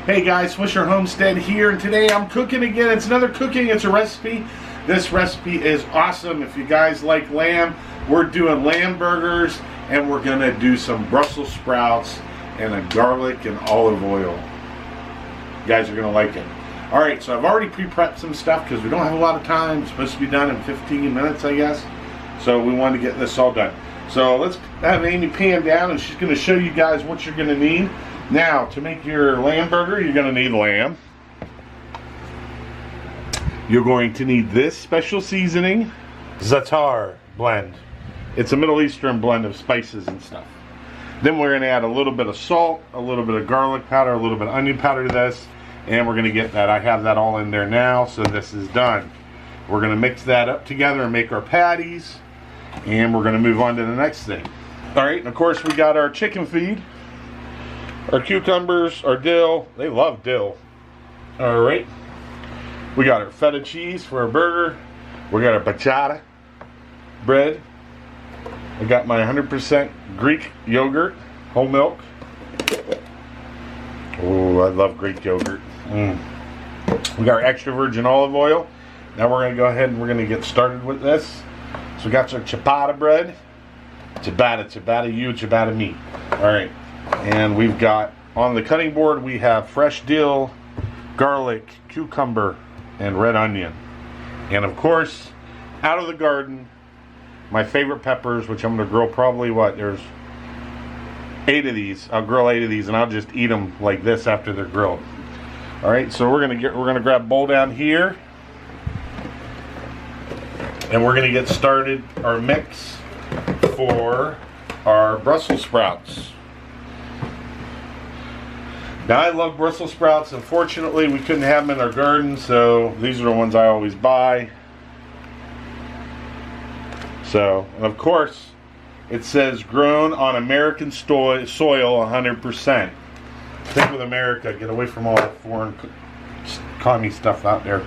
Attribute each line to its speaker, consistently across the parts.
Speaker 1: Hey guys, Swisher Homestead here, and today I'm cooking again. It's another cooking, it's a recipe. This recipe is awesome. If you guys like lamb, we're doing lamb burgers, and we're gonna do some Brussels sprouts and a garlic and olive oil. You guys are gonna like it. All right, so I've already pre-prepped some stuff because we don't have a lot of time. It's supposed to be done in 15 minutes, I guess. So we wanted to get this all done. So let's have Amy pan down, and she's gonna show you guys what you're gonna need. Now, to make your lamb burger, you're going to need lamb. You're going to need this special seasoning, Za'atar blend. It's a Middle Eastern blend of spices and stuff. Then we're going to add a little bit of salt, a little bit of garlic powder, a little bit of onion powder to this, and we're going to get that. I have that all in there now, so this is done. We're going to mix that up together and make our patties, and we're going to move on to the next thing. All right, and of course we got our chicken feed. Our cucumbers, our dill, they love dill. All right. We got our feta cheese for our burger. We got our bachata bread. I got my 100% Greek yogurt, whole milk. Oh, I love Greek yogurt. We got our extra virgin olive oil. Now we're going to go ahead and we're going to get started with this. So we got our ciabatta bread. Ciabatta you, ciabatta me. All right. And we've got, on the cutting board, we have fresh dill, garlic, cucumber, and red onion. And of course, out of the garden, my favorite peppers, which I'm going to grill probably, there's 8 of these. I'll grill 8 of these, and I'll just eat them like this after they're grilled. All right, so we're going to grab a bowl down here. And we're going to get started our mix for our Brussels sprouts. Now, I love Brussels sprouts. Unfortunately, we couldn't have them in our garden, so these are the ones I always buy. So, and of course, it says grown on American soil 100%. Think with America. Get away from all that foreign commie stuff out there.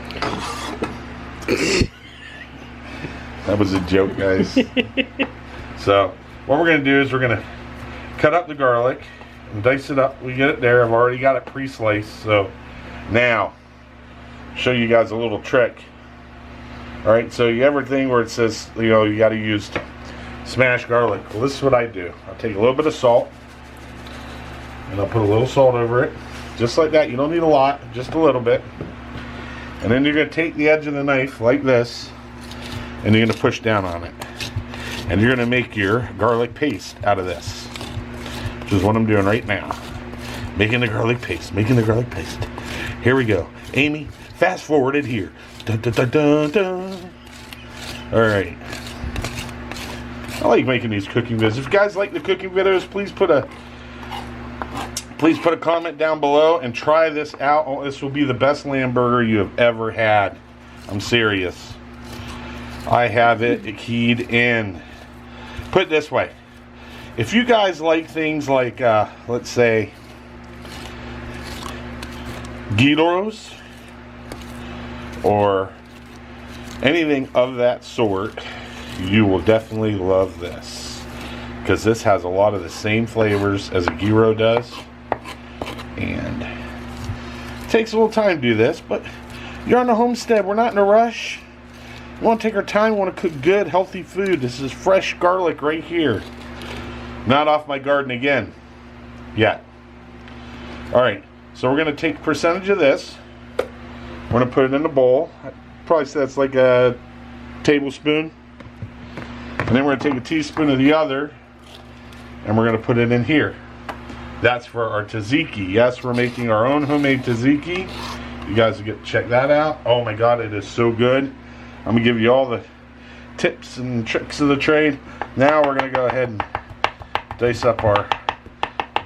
Speaker 1: That was a joke, guys. So, what we're going to do is we're going to cut up the garlic and dice it up. We get it there. I've already got it pre-sliced. So now, show you guys a little trick. All right, so you everything where it says, you got to use smashed garlic. Well, this is what I do. I'll take a little bit of salt, and I'll put a little salt over it, just like that. You don't need a lot, just a little bit. And then you're going to take the edge of the knife like this, and you're going to push down on it. And you're going to make your garlic paste out of this. Which is what I'm doing right now. Making the garlic paste. Here we go. Amy, fast forward it here. Dun, dun, dun, dun, dun. All right. I like making these cooking videos. If you guys like the cooking videos, please put a comment down below and try this out. Oh, this will be the best lamb burger you have ever had. I'm serious. I have it keyed in. Put it this way. If you guys like things like, let's say, gyros or anything of that sort, you will definitely love this. Because this has a lot of the same flavors as a gyro does. And it takes a little time to do this, but you're on the homestead. We're not in a rush. We want to take our time. We want to cook good, healthy food. This is fresh garlic right here. Not off my garden again. Yet. Alright, so we're going to take a percentage of this. We're going to put it in a bowl. I'd probably say that's like a tablespoon. And then we're going to take a teaspoon of the other. And we're going to put it in here. That's for our tzatziki. Yes, we're making our own homemade tzatziki. You guys will get to check that out. Oh my God, it is so good. I'm going to give you all the tips and tricks of the trade. Now we're going to go ahead and dice up our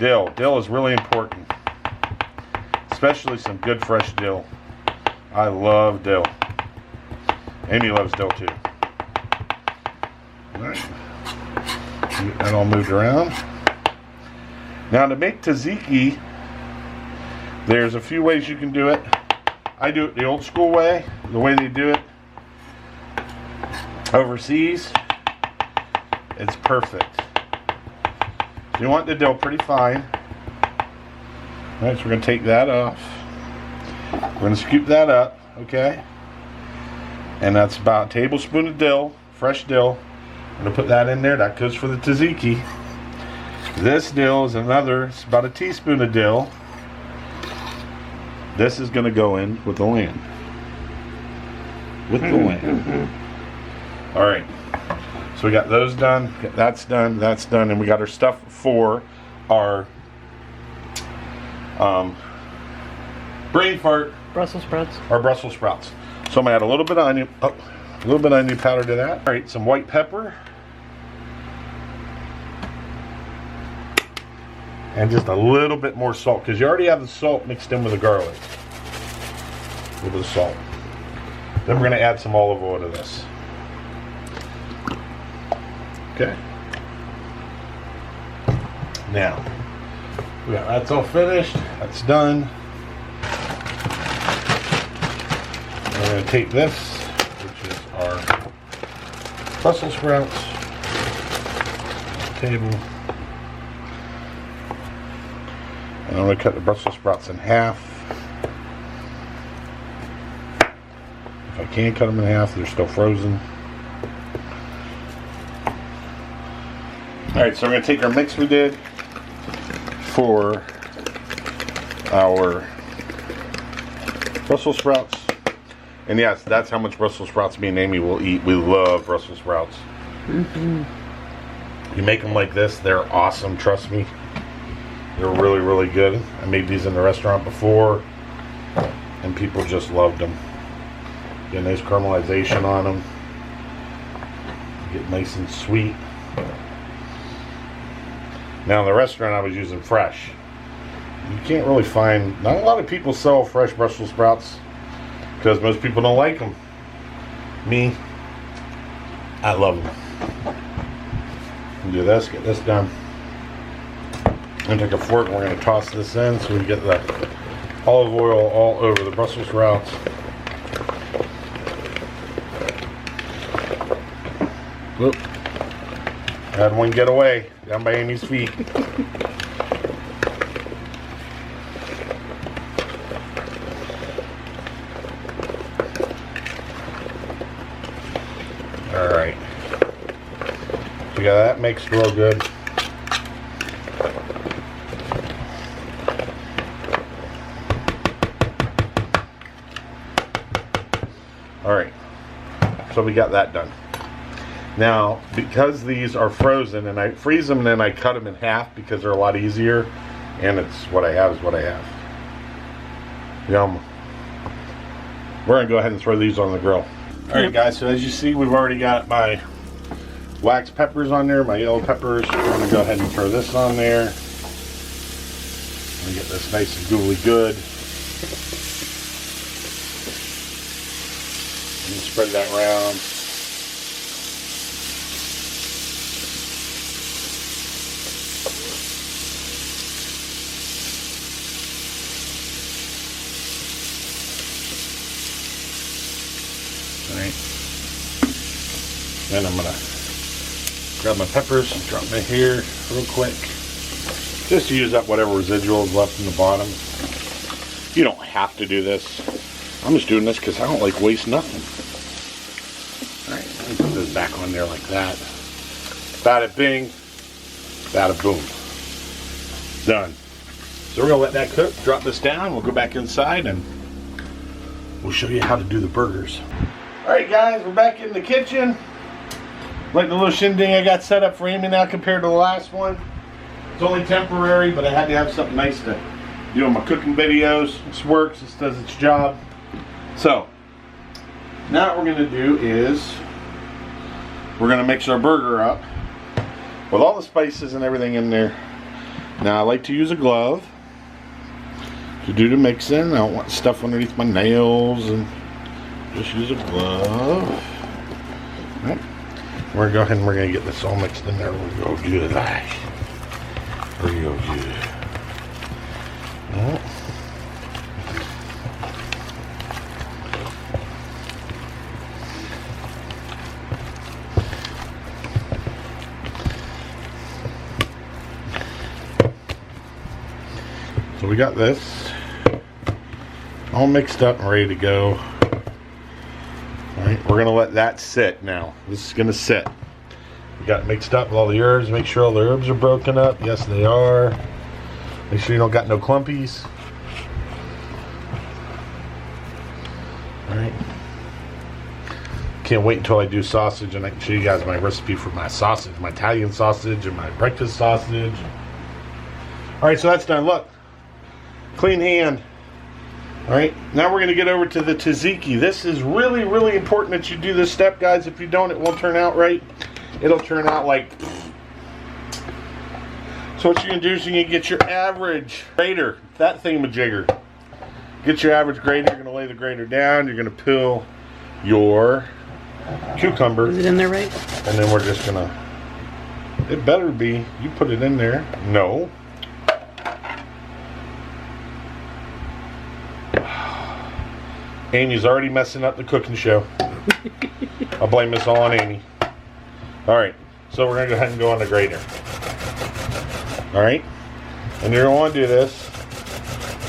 Speaker 1: dill. Dill is really important, especially some good fresh dill. I love dill. Amy loves dill too. All right, get that all moved around. Now to make tzatziki, there's a few ways you can do it. I do it the old school way, the way they do it overseas. It's perfect. You want the dill pretty fine. Alright, so we're going to take that off. We're going to scoop that up, okay? And that's about a tablespoon of dill, fresh dill. I'm going to put that in there. That goes for the tzatziki. This dill is it's about a teaspoon of dill. This is going to go in with the lamb. With the lamb. Alright. So we got those done. That's done. That's done. And we got our stuff for our brain fart.
Speaker 2: Brussels sprouts.
Speaker 1: Our Brussels sprouts. So I'm going to add a little bit of onion. Oh, a little bit of onion powder to that. Alright, some white pepper. And just a little bit more salt, because you already have the salt mixed in with the garlic. A little bit of salt. Then we're going to add some olive oil to this. Okay. Now, that's all finished. That's done. We're going to take this, which is our Brussels sprouts, table. And I'm going to cut the Brussels sprouts in half. If I can't cut them in half, they're still frozen. Alright, so we're going to take our mix we did for our Brussels sprouts. And yes, that's how much Brussels sprouts me and Amy will eat. We love Brussels sprouts. You make them like this, they're awesome, trust me. They're really, really good. I made these in the restaurant before, and people just loved them. Get a nice caramelization on them. Get nice and sweet. Now in the restaurant I was using fresh. You can't really find, not a lot of people sell fresh Brussels sprouts because most people don't like them. Me, I love them. Do this, get this done. I'm going to take a fork and we're going to toss this in so we get the olive oil all over the Brussels sprouts. Whoop. I had one get away down by Amy's feet. Alright. So we got that mixed real good. Alright, so we got that done. Now, because these are frozen, and I freeze them and then I cut them in half because they're a lot easier, and it's what I have is what I have. Yum. We're going to go ahead and throw these on the grill. Alright guys, so as you see, we've already got my wax peppers on there, my yellow peppers. We're going to go ahead and throw this on there. And get this nice and gooey good. And spread that around. Alright. Then I'm going to grab my peppers and drop them in here real quick. Just to use up whatever residual is left in the bottom. You don't have to do this. I'm just doing this because I don't like waste nothing. Alright, let me put this back on there like that. Bada bing, bada boom. Done. So we're going to let that cook, drop this down, we'll go back inside and we'll show you how to do the burgers. Alright guys, we're back in the kitchen. Like the little shindig I got set up for Amy now compared to the last one. It's only temporary, but I had to have something nice to do on my cooking videos. This works, this does its job. So, now what we're going to do is we're going to mix our burger up with all the spices and everything in there. Now I like to use a glove to do the mixing. I don't want stuff underneath my nails, and just use a glove. All right. We're going to go ahead and we're going to get this all mixed in there. We'll go do that. Real good. Oh. So we got this all mixed up and ready to go. Alright, we're going to let that sit now. This is going to sit. We got mixed up with all the herbs. Make sure all the herbs are broken up. Yes, they are. Make sure you don't got no clumpies. Alright. Can't wait until I do sausage and I can show you guys my recipe for my sausage. My Italian sausage and my breakfast sausage. Alright, so that's done. Look. Clean hand. Alright, now we're going to get over to the tzatziki. This is really, really important that you do this step, guys. If you don't, it won't turn out right. It'll turn out like... So what you're going to do is you're going to get your average grater, that thingamajigger. Get your average grater. You're going to lay the grater down. You're going to peel your cucumber.
Speaker 2: Is it in there right?
Speaker 1: And then we're just going to... It better be. You put it in there. No. Amy's already messing up the cooking show. I'll blame this all on Amy. Alright, so we're going to go ahead and go on the grater. Alright, and you're going to want to do this.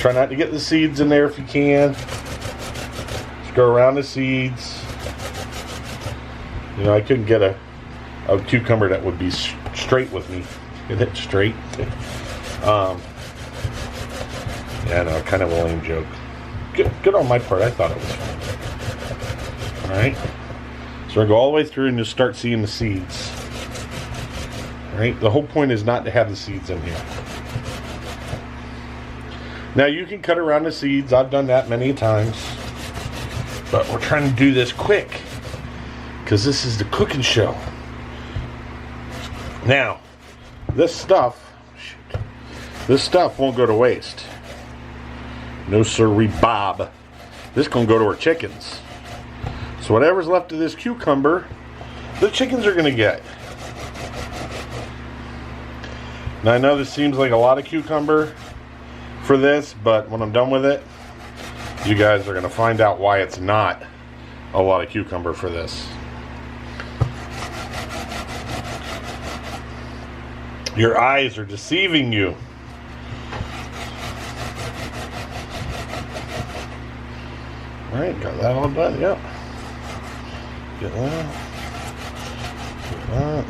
Speaker 1: Try not to get the seeds in there if you can. Just go around the seeds. You know, I couldn't get a cucumber that would be straight with me. Get it straight. Yeah, no, kind of a lame joke. Good on my part. I thought it was fun. Alright. So I go all the way through and you'll start seeing the seeds. Alright. The whole point is not to have the seeds in here. Now you can cut around the seeds. I've done that many times. But we're trying to do this quick. Because this is the cooking show. Now, this stuff won't go to waste. No sirree, Bob. This is going to go to our chickens. So whatever's left of this cucumber, the chickens are going to get. Now I know this seems like a lot of cucumber for this, but when I'm done with it, you guys are going to find out why it's not a lot of cucumber for this. Your eyes are deceiving you. Alright, got that all done, yep. Get that. Get that.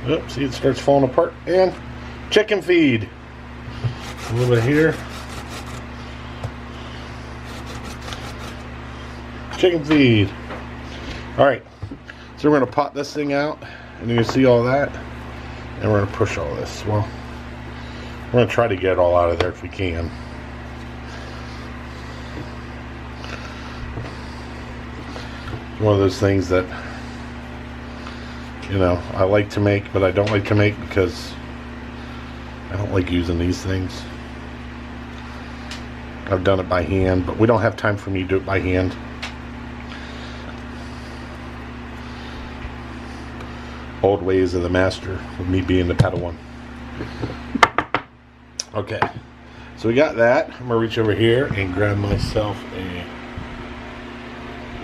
Speaker 1: Oops, see it starts falling apart. And chicken feed. A little bit here. Chicken feed. Alright, so we're going to pot this thing out. And you can see all that. And we're going to push all this. Well, we're going to try to get it all out of there if we can. One of those things that, you know, I like to make, but I don't like to make because I don't like using these things. I've done it by hand, but we don't have time for me to do it by hand. Old ways of the master, with me being the Padawan. Okay, so we got that. I'm gonna reach over here and grab myself a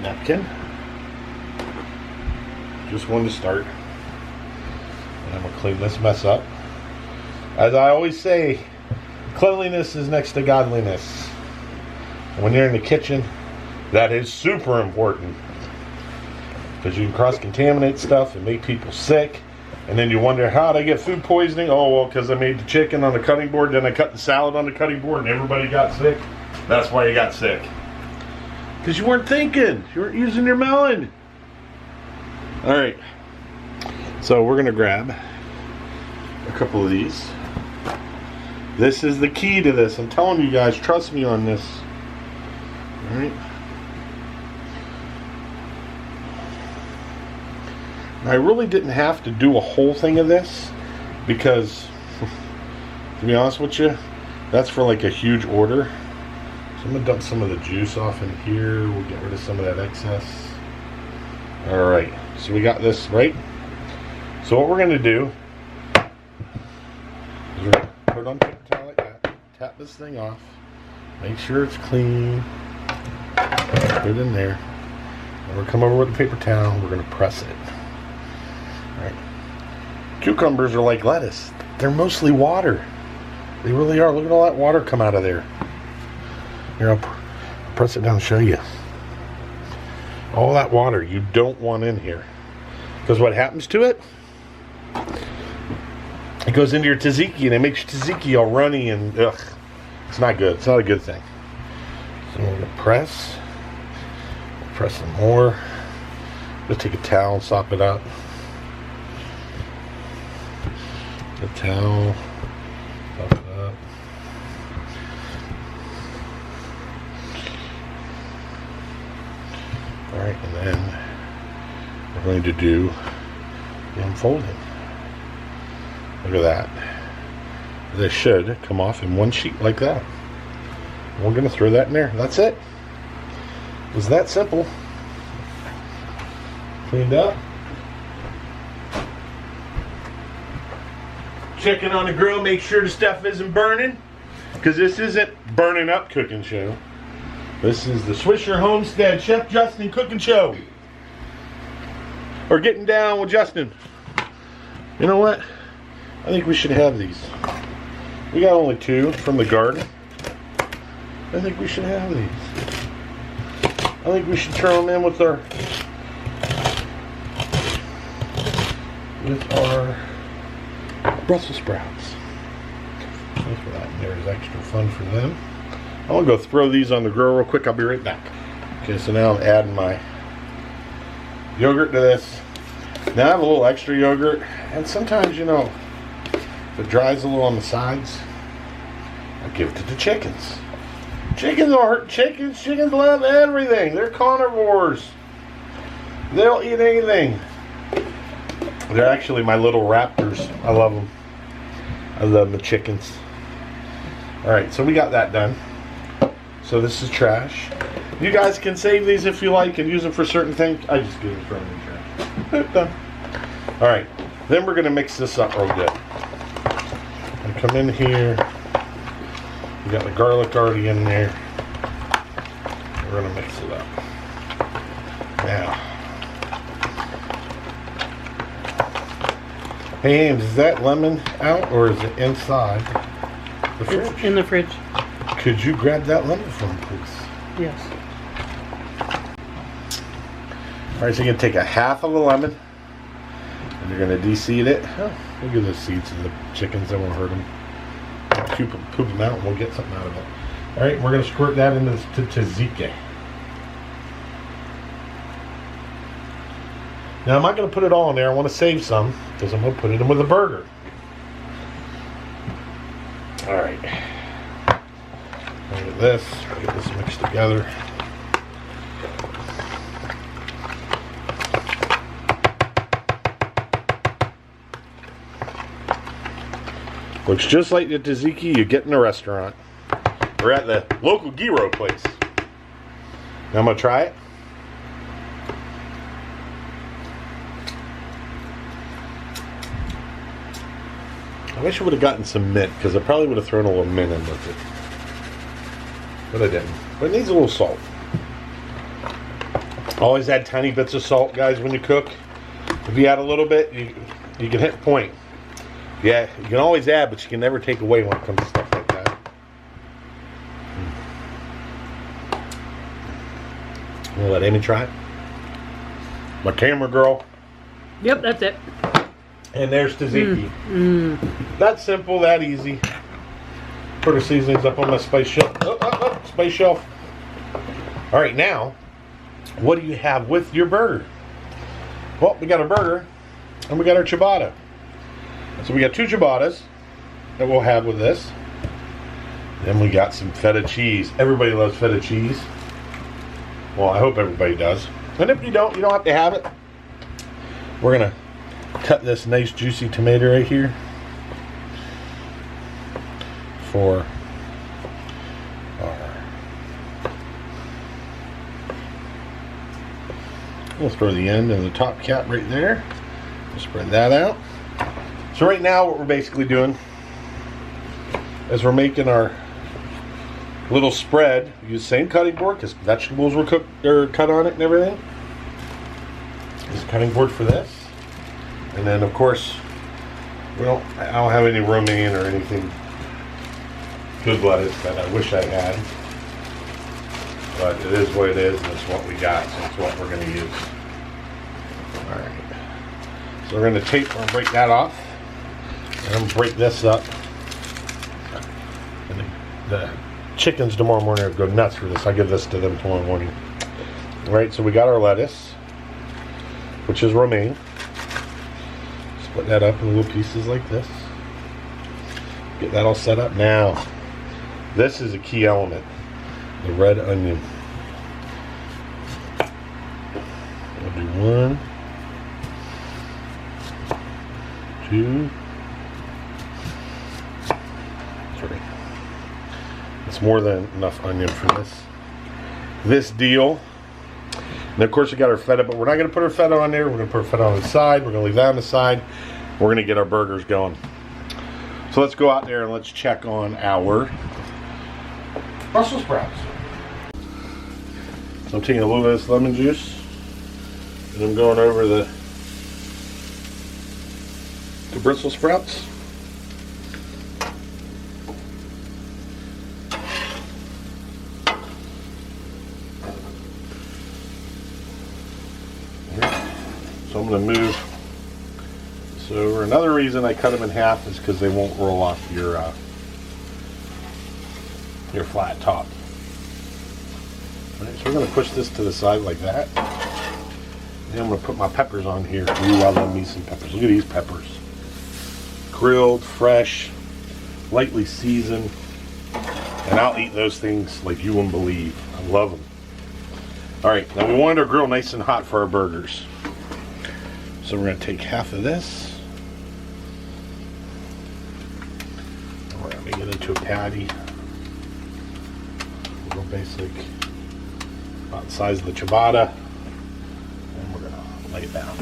Speaker 1: napkin. Just one to start. And I'm going to clean this mess up. As I always say, cleanliness is next to godliness. And when you're in the kitchen, that is super important. Because you can cross-contaminate stuff and make people sick. And then you wonder, how did I get food poisoning? Oh, well, because I made the chicken on the cutting board, then I cut the salad on the cutting board, and everybody got sick. That's why you got sick. Because you weren't thinking. You weren't using your melon. Alright, so we're going to grab a couple of these. This is the key to this. I'm telling you guys, trust me on this. Alright. I really didn't have to do a whole thing of this because, to be honest with you, that's for like a huge order. So I'm going to dump some of the juice off in here. We'll get rid of some of that excess. Alright. So we got this, right? So what we're going to do is we're going to put it on paper towel like that. Tap this thing off. Make sure it's clean. Put it in there. And we'll come over with a paper towel. We're going to press it. Alright. Cucumbers are like lettuce. they're mostly water. They really are. Look at all that water come out of there. Here, I'll press it down and show you. All that water you don't want in here. Because what happens to it? It goes into your tzatziki and it makes your tzatziki all runny and ugh. It's not good. It's not a good thing. So we're going to press. Press some more. Just take a towel and sop it up. The towel. Sop it up. Alright, and then we're going to do the unfolding. Look at that. This should come off in one sheet like that. And we're going to throw that in there. That's it. It was that simple. Cleaned up. Chicken on the grill. Make sure the stuff isn't burning. Because this isn't burning up cooking show. This is the Swisher Homestead Chef Justin cooking show. Or getting down with Justin. You know what? I think we should have these. We got only 2 from the garden. I think we should have these. I think we should throw them in with our Brussels sprouts. Look for that. There's extra fun for them. I'm gonna go throw these on the grill real quick. I'll be right back. Okay, so now I'm adding my yogurt to this. Now I have a little extra yogurt, and sometimes, you know, if it dries a little on the sides, I give it to the chickens. Chickens are chickens. Chickens love everything. They're carnivores. They'll eat anything. They're actually my little raptors. I love them. I love the chickens. Alright, so we got that done. So this is trash. You guys can save these if you like and use them for certain things. I just give them for any trash. Done. Alright, then we're going to mix this up real good. I come in here. We got the garlic already in there. We're going to mix it up. Now. Hey, Ames, is that lemon out or is it inside the fridge?
Speaker 2: It's in the fridge.
Speaker 1: Could you grab that lemon for me, please?
Speaker 2: Yes.
Speaker 1: Alright, so you're going to take a half of a lemon and you're going to de-seed it. Oh, look at the seeds of the chickens. That won't hurt them. Poop them out and we'll get something out of it. Alright, we're going to squirt that into tzatziki. Now I'm not going to put it all in there. I want to save some because I'm going to put it in with a burger. Alright. Look at this. Get this mixed together. Looks just like the tzatziki you get in a restaurant. We're at the local gyro place. Now I'm going to try it. I wish I would have gotten some mint, because I probably would have thrown a little mint in with it. But I didn't. But it needs a little salt. Always add tiny bits of salt, guys, when you cook. If you add a little bit, you can hit point. Yeah, you can always add, but you can never take away when it comes to stuff like that. I'm going to let Amy try it. My camera girl.
Speaker 2: Yep, that's it.
Speaker 1: And there's tzatziki. That simple, that easy. Put our seasonings up on my spice shelf. Spice shelf. Alright, now, what do you have with your burger? Well, we got a burger, and we got our ciabatta. So we got 2 ciabattas that we'll have with this. Then we got some feta cheese. Everybody loves feta cheese. Well, I hope everybody does. And if you don't have to have it. We're going to cut this nice juicy tomato right here for our... We'll throw the end and the top cap right there. We'll spread that out. So right now what we're basically doing is we're making our little spread. We use the same cutting board because vegetables were cut on it and everything. This is a cutting board for this. And then of course I don't have any romaine or anything good lettuce that I wish I had. But it is what it is, and it's what we got, so it's what we're going to use. Alright. So we're going to break that off. And I'm going to break this up. And the chickens tomorrow morning will go nuts for this. I'll give this to them tomorrow morning. Alright, so we got our lettuce, which is romaine. Split that up in little pieces like this. Get that all set up. Now, this is a key element. The red onion. I'll do 1, 2, 3. It's more than enough onion for this deal. And of course we got our feta, but we're not going to put our feta on there. We're going to put our feta on the side. We're going to leave that on the side. We're going to get our burgers going. So let's go out there and let's check on our Brussels sprouts. So I'm taking a little bit of this lemon juice and I'm going over the Brussels sprouts. So I'm going to move this over. Another reason I cut them in half is because they won't roll off your flat top. Alright, so we're going to push this to the side like that. And I'm going to put my peppers on here. Ooh, I love me some peppers. Look at these peppers. Grilled, fresh, lightly seasoned. And I'll eat those things like you wouldn't believe. I love them. Alright, now we wanted our grill nice and hot for our burgers. So we're going to take half of this. And we're going to make it into a patty. Real basic. About the size of the ciabatta, and we're going to lay it down.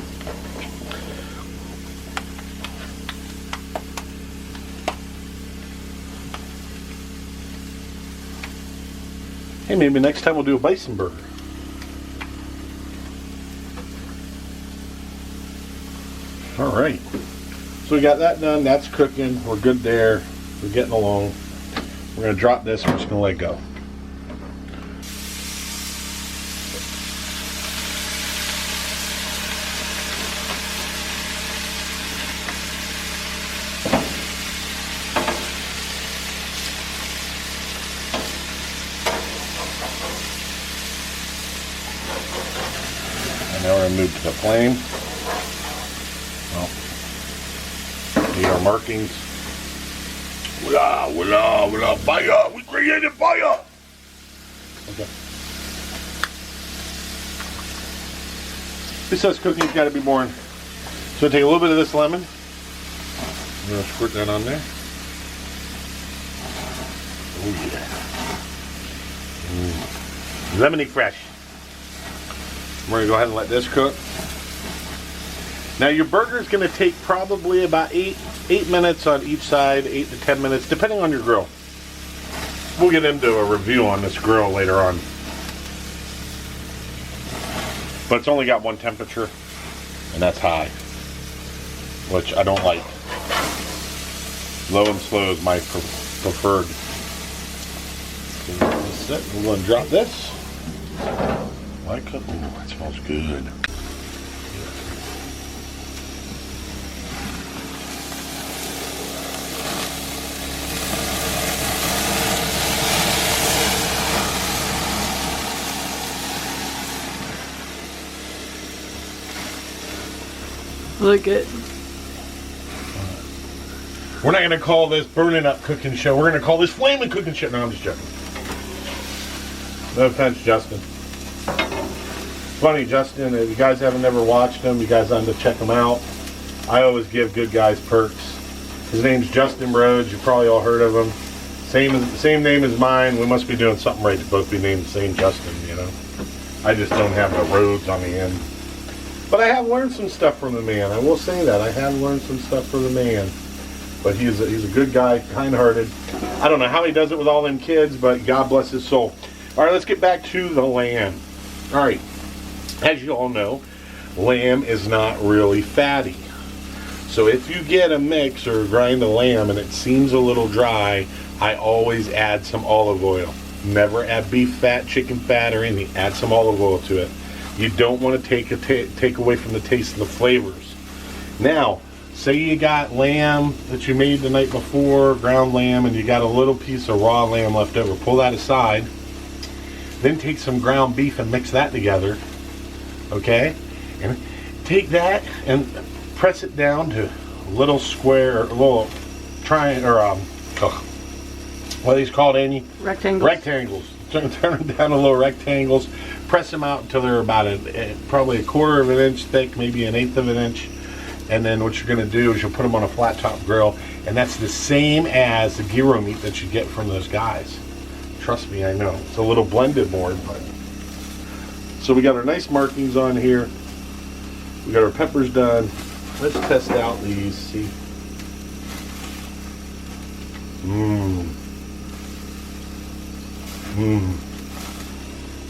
Speaker 1: Hey, maybe next time we'll do a bison burger. Alright, so we got that done, that's cooking, we're good there, we're getting along. We're going to drop this, we're just going to let it go. Now we're going to move to the flame. Well, need our markings. Voila, voila, voila, fire! We created fire! Okay. This says cooking's got to be boring. So take a little bit of this lemon. I'm going to squirt that on there. Oh yeah. Lemony fresh. We're going to go ahead and let this cook. Now your burger is going to take probably about 8 minutes on each side, 8 to 10 minutes, depending on your grill. We'll get into a review on this grill later on. But it's only got one temperature, and that's high, which I don't like. Low and slow is my preferred. So we're going to drop this. Like it. Ooh, that smells good.
Speaker 2: Look it.
Speaker 1: We're not going to call this burning up cooking show. We're going to call this flaming cooking show. No, I'm just joking. No offense, Justin. Funny, Justin, if you guys haven't ever watched him, you guys ought to check him out. I always give good guys perks. His name's Justin Rhodes. You've probably all heard of him. Same name as mine. We must be doing something right to both be named the same Justin, you know. I just don't have the Rhodes on the end. But I have learned some stuff from the man. I will say that. I have learned some stuff from the man. But he's a good guy, kind-hearted. I don't know how he does it with all them kids, but God bless his soul. All right, let's get back to the lamb. All right. As you all know, lamb is not really fatty. So if you get a mix or grind the lamb and it seems a little dry, I always add some olive oil. Never add beef fat, chicken fat, or anything. Add some olive oil to it. You don't want to take away from the taste and the flavors. Now, say you got lamb that you made the night before, ground lamb, and you got a little piece of raw lamb left over. Pull that aside. Then take some ground beef and mix that together. Okay? And take that and press it down to a little square, a little triangle, or what are these called, Amy?
Speaker 2: Rectangles.
Speaker 1: Rectangles. Turn them down to little rectangles. Press them out until they're about probably a quarter of an inch thick, maybe an eighth of an inch. And then what you're going to do is you'll put them on a flat top grill, and that's the same as the gyro meat that you get from those guys. Trust me, I know. It's a little blended more, but. So we got our nice markings on here. We got our peppers done. Let's test out these, see.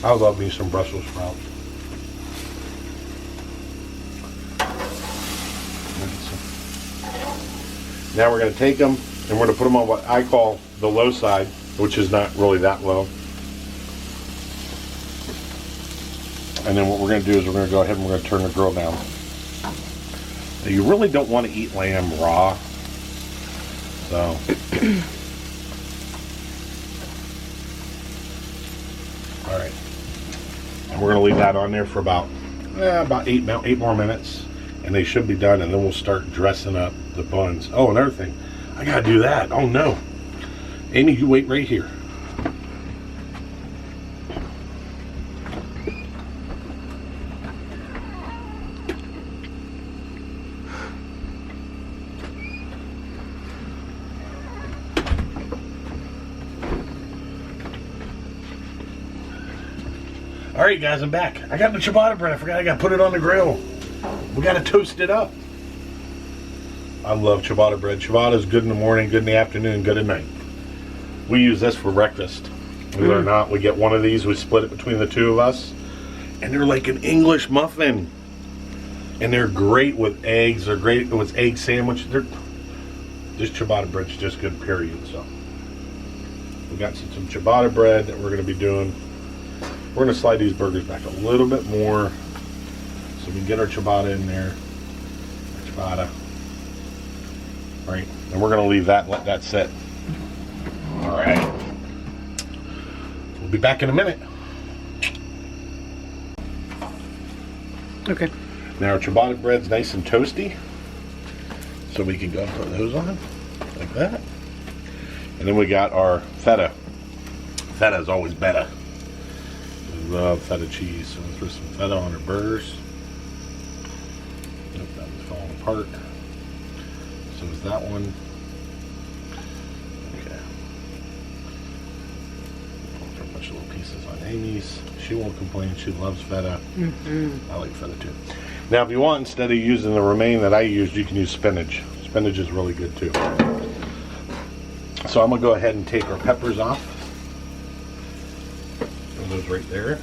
Speaker 1: I love me some Brussels sprouts. Now we're going to take them and we're going to put them on what I call the low side, which is not really that low. And then what we're going to do is we're going to go ahead and we're going to turn the grill down. Now, you really don't want to eat lamb raw. So. Alright. And we're going to leave that on there for about 8 more minutes. And they should be done, and then we'll start dressing up the buns. Oh, another thing. I got to do that. Oh, no. Amy, you wait right here. Alright guys, I'm back. I got the ciabatta bread. I forgot I got to put it on the grill. We got to toast it up. I love ciabatta bread. Ciabatta is good in the morning, good in the afternoon, good at night. We use this for breakfast. Believe it or not, we get one of these, we split it between the two of us. And they're like an English muffin. And they're great with eggs. They're great with egg sandwich. This ciabatta bread's just good, period. So we got some ciabatta bread that we're going to be doing. We're going to slide these burgers back a little bit more so we can get our ciabatta in there. Ciabatta. All right, and we're going to leave that and let that sit. All right. We'll be back in a minute.
Speaker 2: Okay.
Speaker 1: Now our ciabatta bread's nice and toasty. So we can go and put those on like that. And then we got our feta. Feta is always better. Love feta cheese, so we'll throw some feta on our burgers. Nope, that was falling apart. So is that one. Okay. I'll throw a bunch of little pieces on Amy's. She won't complain. She loves feta. I like feta too. Now, if you want, instead of using the romaine that I used, you can use spinach. Spinach is really good too. So I'm gonna go ahead and take our peppers off. Those right there.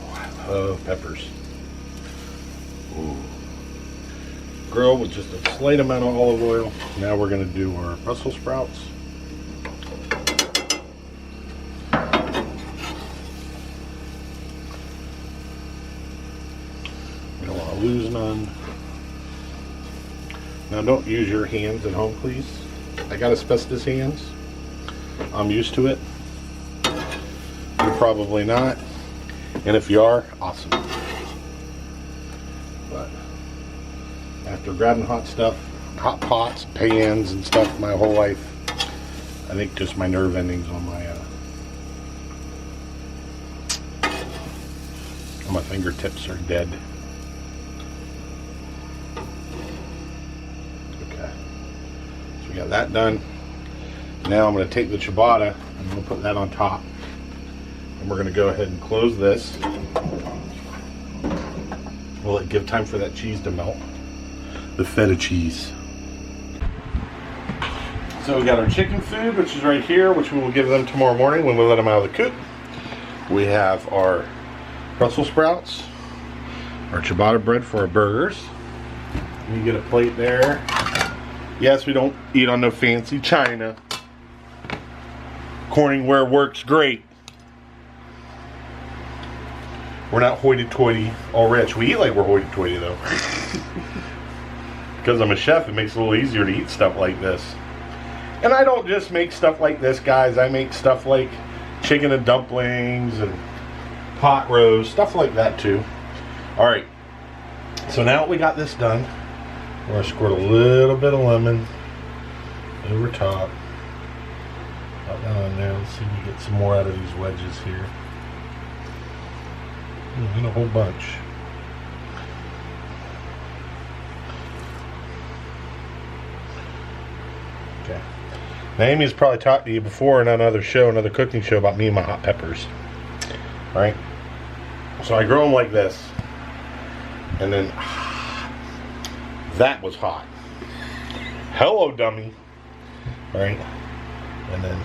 Speaker 1: Oh, I love peppers. Ooh. Grill with just a slight amount of olive oil. Now we're going to do our Brussels sprouts. We don't want to lose none. Now don't use your hands at home, please. I got asbestos hands. I'm used to it. You're probably not. And if you are, awesome. But after grabbing hot stuff, hot pots, pans and stuff my whole life, I think just my nerve endings on my fingertips are dead. Okay. So we got that done. Now I'm going to take the ciabatta and I'm going to put that on top. And we're going to go ahead and close this. Will it give time for that cheese to melt? The feta cheese. So we got our chicken food, which is right here, which we will give them tomorrow morning when we let them out of the coop. We have our Brussels sprouts. our ciabatta bread for our burgers. You get a plate there. Yes, we don't eat on no fancy china. Corningware works great. We're not hoity-toity all rich. We eat like we're hoity-toity though. Because I'm a chef, it makes it a little easier to eat stuff like this. And I don't just make stuff like this, guys. I make stuff like chicken and dumplings and pot roast, stuff like that too. Alright, so now that we got this done, we're going to squirt a little bit of lemon over top. Up down there. Let's see if we get some more out of these wedges here. And a whole bunch. Okay. Now, Amy's probably talked to you before in another show, another cooking show, about me and my hot peppers. Alright? So I grow them like this. And then, that was hot. Hello, dummy. Alright? And then,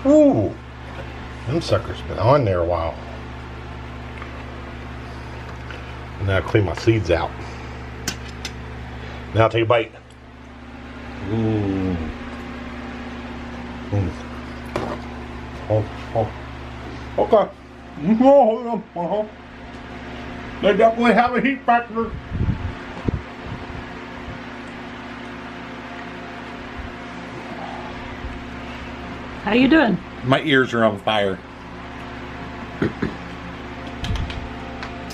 Speaker 1: ooh, them suckers been on there a while. And now I clean my seeds out. Now I'll take a bite. Okay. They definitely have a heat factor.
Speaker 2: How you doing?
Speaker 1: My ears are on fire.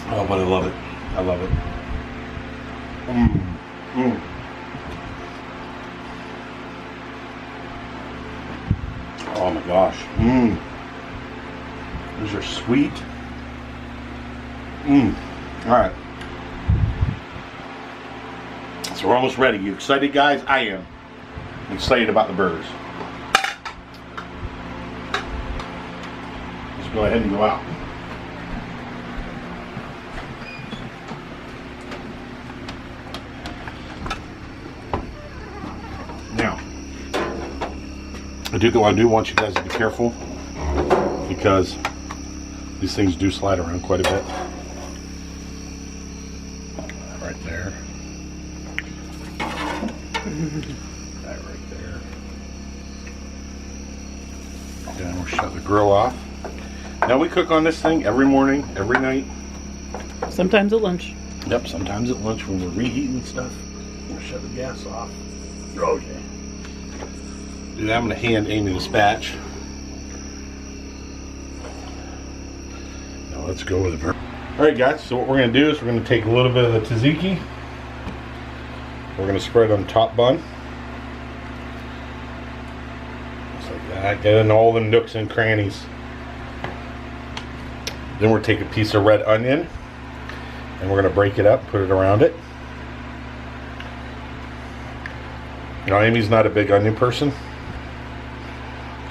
Speaker 1: Oh, but I love it. I love it. Oh my gosh. These are sweet. Alright. So we're almost ready. You excited, guys? I am. I'm excited about the burgers. Let's go ahead and go out. Now, I do want you guys to be careful because these things do slide around quite a bit. Right there. That right there. Then we'll shut the grill off. Now we cook on this thing every morning, every night.
Speaker 2: Sometimes at lunch.
Speaker 1: Yep, sometimes at lunch when we're reheating stuff. We'll shut the gas off. Okay. Dude, I'm going to hand Amy this batch. Now let's go with it. Alright guys, so what we're going to do is we're going to take a little bit of the tzatziki. We're going to spread it on the top bun. Just like that. Get in all the nooks and crannies. Then we're taking a piece of red onion. And we're going to break it up, put it around it. Now Amy's not a big onion person.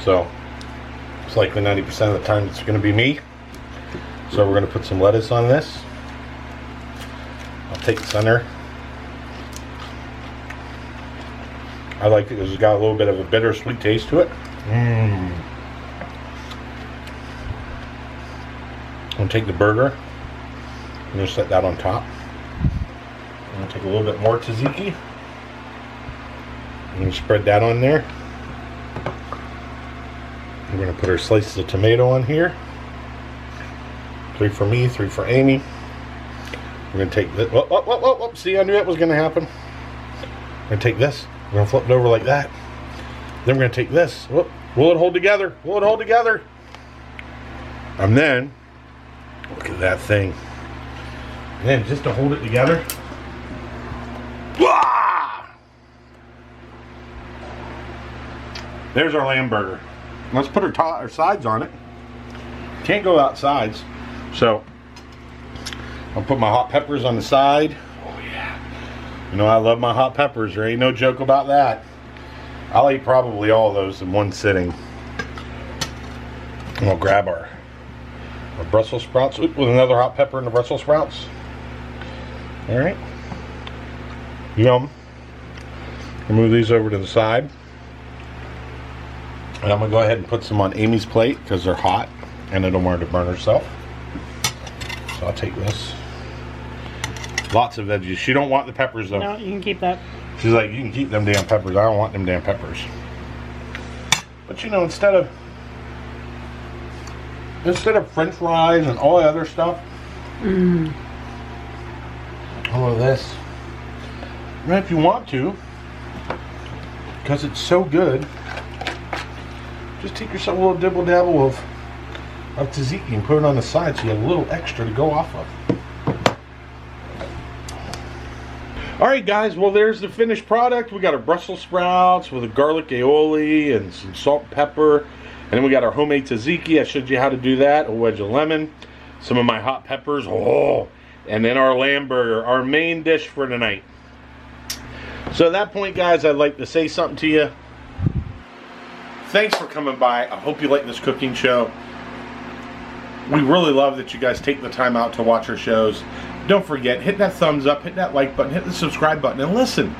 Speaker 1: So, it's likely 90% of the time it's going to be me. So we're going to put some lettuce on this. I'll take the center. I like it because it's got a little bit of a bittersweet taste to it. I'm going to take the burger. I'm going to set that on top. I'm going to take a little bit more tzatziki. I'm going to spread that on there. We're going to put our slices of tomato on here. 3 for me, 3 for Amy. We're going to take this. Whoa. See, I knew that was going to happen. We're going to take this. We're going to flip it over like that. Then we're going to take this. Whoop. Will it hold together? Will it hold together? And then, look at that thing. And then just to hold it together. Wah! There's our lamb burger. Let's put our sides on it. Can't go out sides. So, I'll put my hot peppers on the side. Oh yeah. You know I love my hot peppers. There ain't no joke about that. I'll eat probably all of those in one sitting. And we'll grab our Brussels sprouts with another hot pepper and the Brussels sprouts. Alright. Yum. We'll move these over to the side. And I'm going to go ahead and put some on Amy's plate because they're hot and I don't want her to burn herself. So I'll take this. Lots of veggies. She don't want the peppers though.
Speaker 2: No, you can keep that.
Speaker 1: She's like, you can keep them damn peppers. I don't want them damn peppers. But you know, instead of French fries and all the other stuff, all of this. And if you want to, because it's so good, just take yourself a little dibble dabble of tzatziki and put it on the side so you have a little extra to go off of. Alright guys, well there's the finished product. We got our Brussels sprouts with a garlic aioli and some salt and pepper. And then we got our homemade tzatziki. I showed you how to do that. A wedge of lemon. Some of my hot peppers. Oh! And then our lamb burger, our main dish for tonight. So at that point guys, I'd like to say something to you. Thanks for coming by. I hope you like this cooking show. We really love that you guys take the time out to watch our shows. Don't forget, hit that thumbs up, hit that like button, hit the subscribe button, and listen,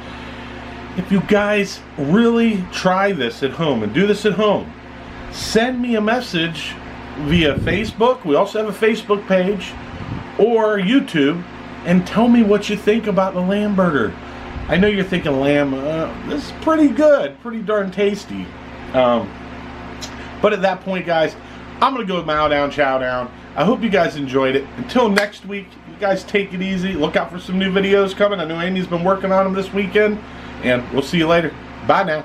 Speaker 1: if you guys really try this at home and do this at home, send me a message via Facebook. We also have a Facebook page, or YouTube, and tell me what you think about the lamb burger. I know you're thinking lamb, this is pretty good, pretty darn tasty. But at that point, guys, I'm going to go mow down, chow down. I hope you guys enjoyed it. Until next week, you guys take it easy. Look out for some new videos coming. I know Amy's been working on them this weekend. And we'll see you later. Bye now.